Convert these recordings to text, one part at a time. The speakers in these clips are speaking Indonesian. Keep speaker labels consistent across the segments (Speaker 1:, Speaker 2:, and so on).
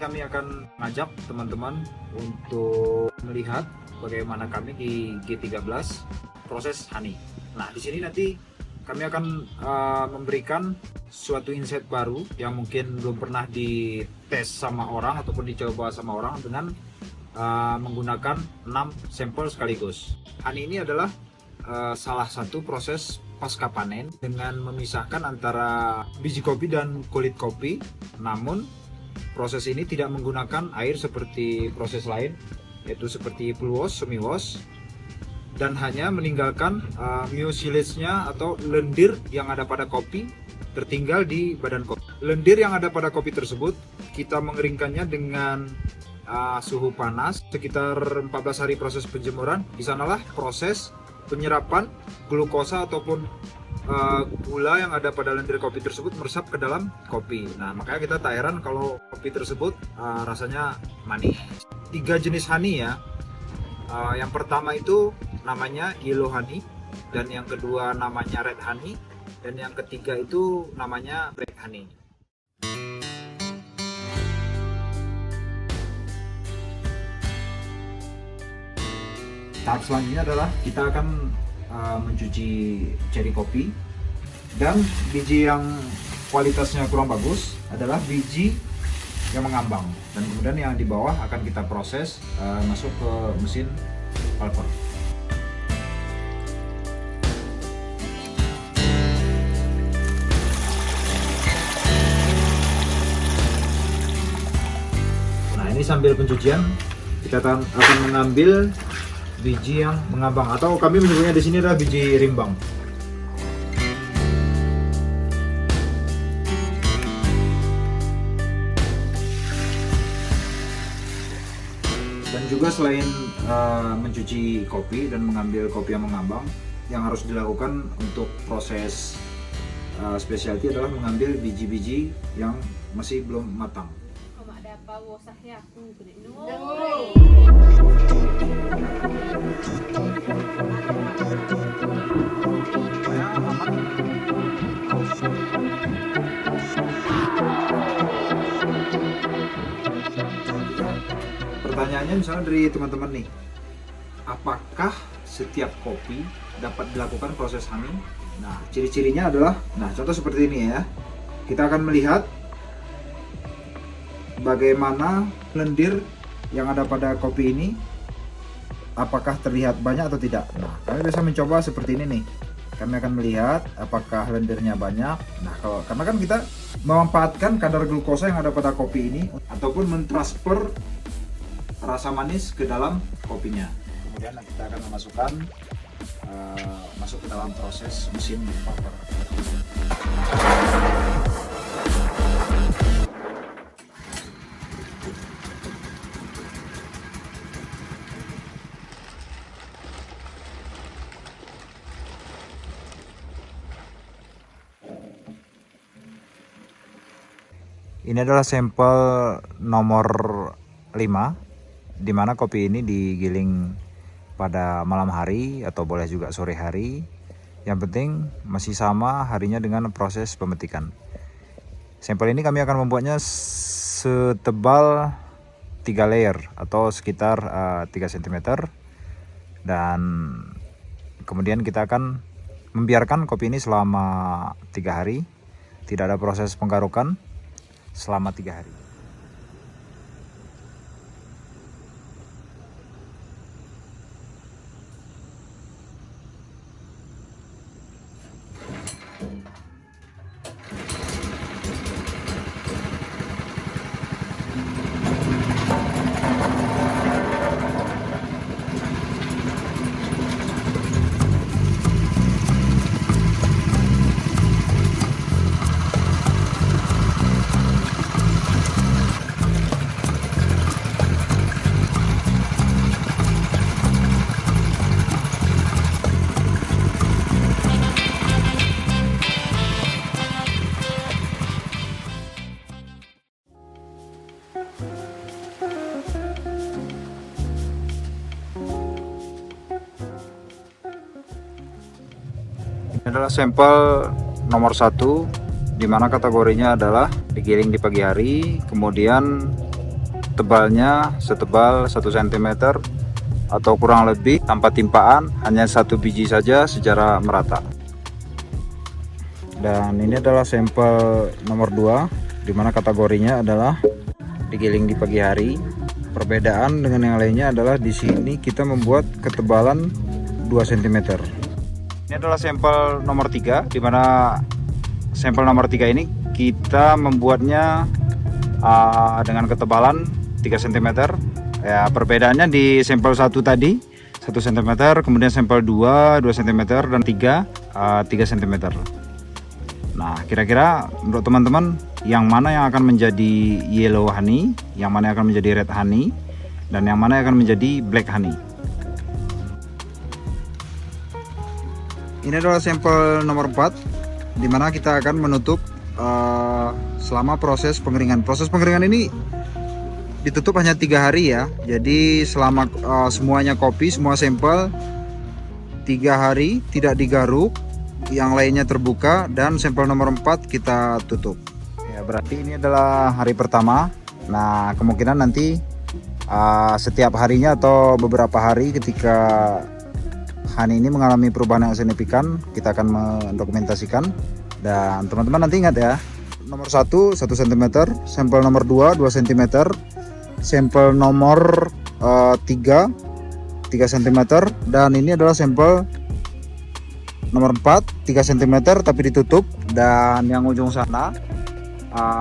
Speaker 1: kami akan ngajak teman-teman untuk melihat bagaimana kami di G13 proses honey. Nah, di sini nanti kami akan memberikan suatu insight baru yang mungkin belum pernah dites sama orang ataupun dicoba sama orang dengan menggunakan 6 sampel sekaligus. Honey ini adalah salah satu proses pasca panen dengan memisahkan antara biji kopi dan kulit kopi, namun proses ini tidak menggunakan air seperti proses lain, yaitu seperti full wash, semi wash, dan hanya meninggalkan mucilage-nya atau lendir yang ada pada kopi tertinggal di badan kopi. Lendir yang ada pada kopi tersebut kita mengeringkannya dengan suhu panas sekitar 14 hari proses penjemuran. Di sanalah proses penyerapan glukosa ataupun gula yang ada pada lendir kopi tersebut meresap ke dalam kopi. Nah, makanya kita tak heran kalau kopi tersebut rasanya manis. 3 jenis honey ya. Yang pertama itu namanya yellow honey, dan yang kedua namanya red honey, dan yang ketiga itu namanya black honey. Tahap selanjutnya adalah kita akan mencuci ceri kopi, dan biji yang kualitasnya kurang bagus adalah biji yang mengambang, dan kemudian yang di bawah akan kita proses masuk ke mesin pulper. Nah, ini sambil pencucian kita akan mengambil biji yang mengambang, atau kami menyebutnya di sini adalah biji rimbang. Dan juga selain mencuci kopi dan mengambil kopi yang mengambang, yang harus dilakukan untuk proses specialty adalah mengambil biji-biji yang masih belum matang. Pertanyaannya misalnya dari teman-teman nih, apakah setiap kopi dapat dilakukan proses honey? Nah, ciri-cirinya adalah, nah contoh seperti ini ya. Kita akan melihat bagaimana lendir yang ada pada kopi ini, apakah terlihat banyak atau tidak. Nah, kami biasa mencoba seperti ini nih. Kami akan melihat apakah lendirnya banyak. Nah, karena kan kita memanfaatkan kadar glukosa yang ada pada kopi ini ataupun mentransfer rasa manis ke dalam kopinya. Kemudian kita akan memasukkan masuk ke dalam proses mesin pulper. Ini adalah sampel nomor 5, di mana kopi ini digiling pada malam hari atau boleh juga sore hari. Yang penting masih sama harinya dengan proses pemetikan. Sampel ini kami akan membuatnya setebal 3 layer atau sekitar 3 cm. Dan kemudian kita akan membiarkan kopi ini selama 3 hari. Tidak ada proses penggarukan selama 3 hari. Ini adalah sampel nomor 1, di mana kategorinya adalah digiling di pagi hari, kemudian
Speaker 2: tebalnya setebal 1 cm atau kurang lebih, tanpa timpaan, hanya 1 biji saja secara merata. Dan ini adalah sampel nomor 2, dimana kategorinya adalah digiling di pagi hari. Perbedaan dengan yang lainnya adalah di sini kita membuat ketebalan 2 cm. Ini adalah sampel nomor 3, dimana sampel nomor 3 ini kita membuatnya dengan ketebalan 3 cm. Ya, perbedaannya di sampel 1 tadi 1 cm, kemudian sampel 2 cm, dan 3 cm. Nah, kira-kira menurut teman-teman yang mana yang akan menjadi yellow honey, yang mana yang akan menjadi red honey, dan yang mana yang akan menjadi black honey? Ini adalah sampel nomor 4, dimana kita akan menutup selama proses pengeringan. Proses pengeringan ini ditutup hanya 3 hari ya. Jadi selama semuanya kopi, semua sampel 3 hari tidak digaruk, yang lainnya terbuka, dan sampel nomor 4 kita tutup. Ya, berarti ini adalah hari pertama. Nah, kemungkinan nanti setiap harinya atau beberapa hari ketika honey ini mengalami perubahan yang signifikan, kita akan mendokumentasikan. Dan teman-teman nanti ingat ya, nomor 1 cm, sampel nomor 2 cm, sampel nomor 3 cm, dan ini adalah sampel nomor 4 3 cm tapi ditutup, dan yang ujung sana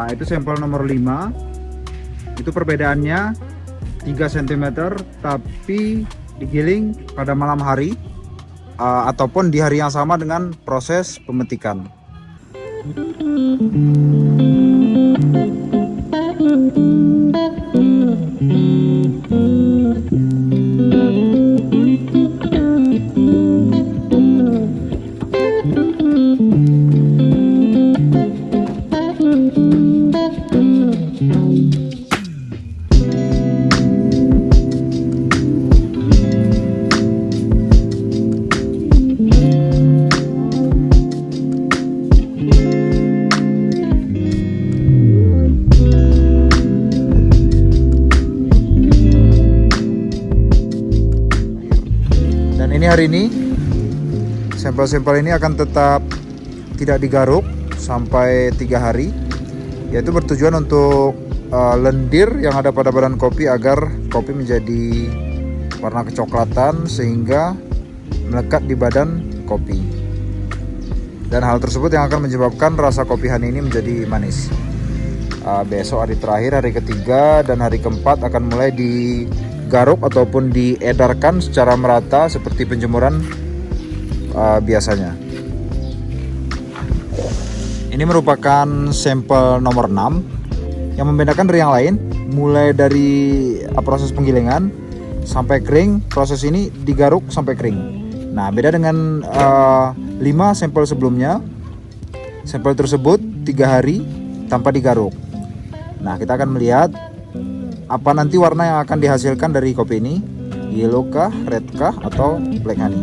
Speaker 2: itu sampel nomor 5, itu perbedaannya 3 cm tapi digiling pada malam hari ataupun di hari yang sama dengan proses pemetikan. Ini hari ini sampel-sampel ini akan tetap tidak digaruk sampai 3 hari, yaitu bertujuan untuk lendir yang ada pada badan kopi agar kopi menjadi warna kecoklatan sehingga melekat di badan kopi, dan hal tersebut yang akan menyebabkan rasa kopi honey ini menjadi manis. Besok hari terakhir, hari ketiga dan hari keempat akan mulai digaruk ataupun diedarkan secara merata seperti penjemuran biasanya. Ini merupakan sampel nomor 6. Yang membedakan dari yang lain, mulai dari proses penggilingan sampai kering, proses ini digaruk sampai kering. Nah, beda dengan 5 sampel sebelumnya. Sampel tersebut 3 hari tanpa digaruk. Nah, kita akan melihat apa nanti warna yang akan dihasilkan dari kopi ini, yellow kah, red kah, atau black honey.